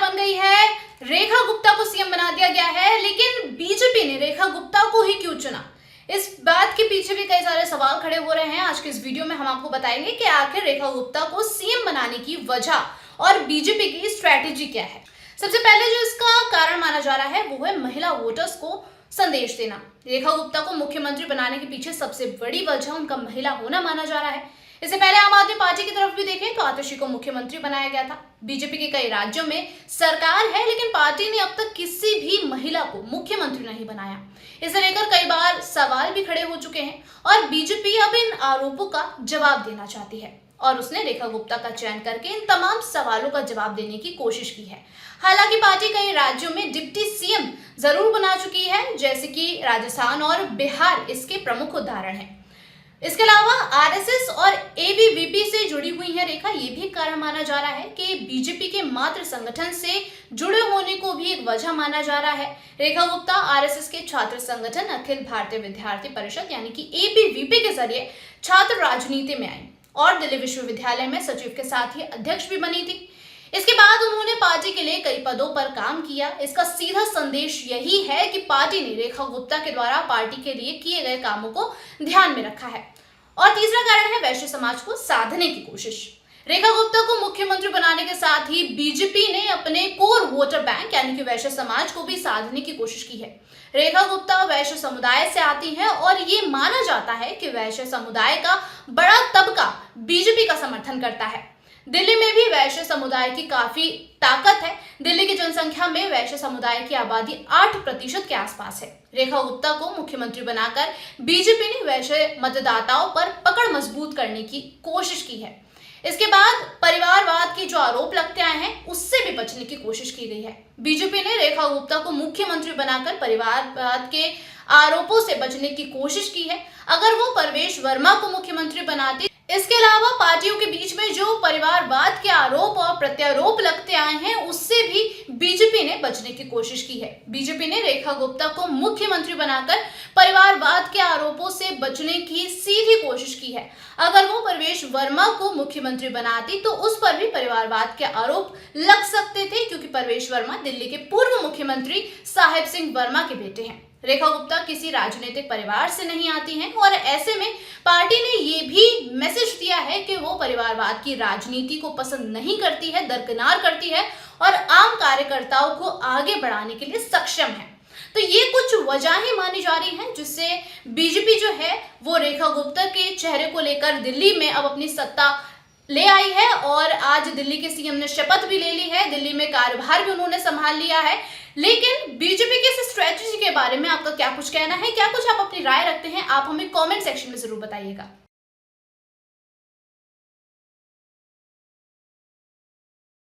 बन गई है, रेखा गुप्ता को सीएम बना दिया गया है, लेकिन बीजेपी ने रेखा गुप्ता को ही क्यों चुना? इस बात के पीछे भी कई सारे सवाल खड़े हो रहे हैं। आज के इस वीडियो में हम आपको बताएंगे कि आखिर रेखा गुप्ता को सीएम बनाने की वजह और बीजेपी की स्ट्रैटेजी क्या है। सबसे पहले जो इसका कारण माना जा रहा है वो है महिला वोटर्स को संदेश देना। रेखा गुप्ता को मुख्यमंत्री बनाने के पीछे सबसे बड़ी वजह उनका महिला होना माना जा रहा है। इससे पहले आम आदमी पार्टी की तरफ भी देखें तो आतिशी को मुख्यमंत्री बनाया गया था। बीजेपी के कई राज्यों में सरकार है, लेकिन पार्टी ने अब तक किसी भी महिला को मुख्यमंत्री नहीं बनाया। इसे लेकर कई बार सवाल भी खड़े हो चुके हैं और बीजेपी अब इन आरोपों का जवाब देना चाहती है और उसने रेखा गुप्ता का चयन करके इन तमाम सवालों का जवाब देने की कोशिश की है। हालांकि पार्टी कई राज्यों में डिप्टी सीएम जरूर बना चुकी है, जैसे कि राजस्थान और बिहार इसके प्रमुख उदाहरण हैं। इसके अलावा आरएसएस और एबीवीपी से जुड़ी हुई है रेखा, ये भी कारण माना जा रहा है कि बीजेपी के मातृ संगठन से जुड़े होने को भी एक वजह माना जा रहा है। रेखा गुप्ता आरएसएस के छात्र संगठन अखिल भारतीय विद्यार्थी परिषद यानी कि एबीवीपी के जरिए छात्र राजनीति में आई और दिल्ली विश्वविद्यालय में सचिव के साथ ही अध्यक्ष भी बनी थी। इसके बाद उन्होंने पार्टी के लिए कई पदों पर काम किया। इसका सीधा संदेश यही है कि पार्टी ने रेखा गुप्ता के द्वारा पार्टी के लिए किए गए कामों को ध्यान में रखा है। और तीसरा कारण है वैश्य समाज को साधने की कोशिश। रेखा गुप्ता को मुख्यमंत्री बनाने के साथ ही बीजेपी ने अपने कोर वोटर बैंक यानी कि वैश्य समाज को भी साधने की कोशिश की है। रेखा गुप्ता वैश्य समुदाय से आती हैं और ये माना जाता है कि वैश्य समुदाय का बड़ा तबका बीजेपी का समर्थन करता है। दिल्ली में भी वैश्य समुदाय की काफी ताकत है। दिल्ली की जनसंख्या में वैश्य समुदाय की आबादी 8% के आसपास है। रेखा गुप्ता को मुख्यमंत्री बनाकर बीजेपी ने वैश्य मतदाताओं पर पकड़ मजबूत करने की कोशिश की है। इसके बाद परिवारवाद के जो आरोप लगते आए हैं उससे भी बचने की कोशिश की गई है। बीजेपी ने रेखा गुप्ता को मुख्यमंत्री बनाकर परिवारवाद के आरोपों से बचने की कोशिश की है। अगर वो परवेश वर्मा को मुख्यमंत्री बनाती। इसके अलावा पार्टियों के बीच में जो परिवारवाद के आरोप और प्रत्यारोप लगते आए हैं उससे भी बीजेपी ने बचने की कोशिश की है। बीजेपी ने रेखा गुप्ता को मुख्यमंत्री बनाकर परिवारवाद के आरोपों से बचने की सीधी कोशिश की है। अगर वो परवेश वर्मा को मुख्यमंत्री बनाती तो उस पर भी परिवारवाद के आरोप लग सकते थे, क्योंकि परवेश वर्मा दिल्ली के पूर्व मुख्यमंत्री साहिब सिंह वर्मा के बेटे हैं। रेखा गुप्ता किसी राजनीतिक परिवार से नहीं आती हैं और ऐसे में पार्टी ने ये भी मैसेज दिया है कि वो परिवारवाद की राजनीति को पसंद नहीं करती है, दरकिनार करती है और आम कार्यकर्ताओं को आगे बढ़ाने के लिए सक्षम है। तो ये कुछ वजहें मानी जा रही हैं जिससे बीजेपी जो है वो रेखा गुप्ता के चेहरे को लेकर दिल्ली में अब अपनी सत्ता ले आई है और आज दिल्ली के सीएम ने शपथ भी ले ली है। दिल्ली में कार्यभार भी उन्होंने संभाल लिया है। लेकिन बीजेपी की इस स्ट्रेटजी के बारे में आपका क्या कुछ कहना है? क्या कुछ आप अपनी राय रखते हैं? आप हमें कमेंट सेक्शन में जरूर बताइएगा।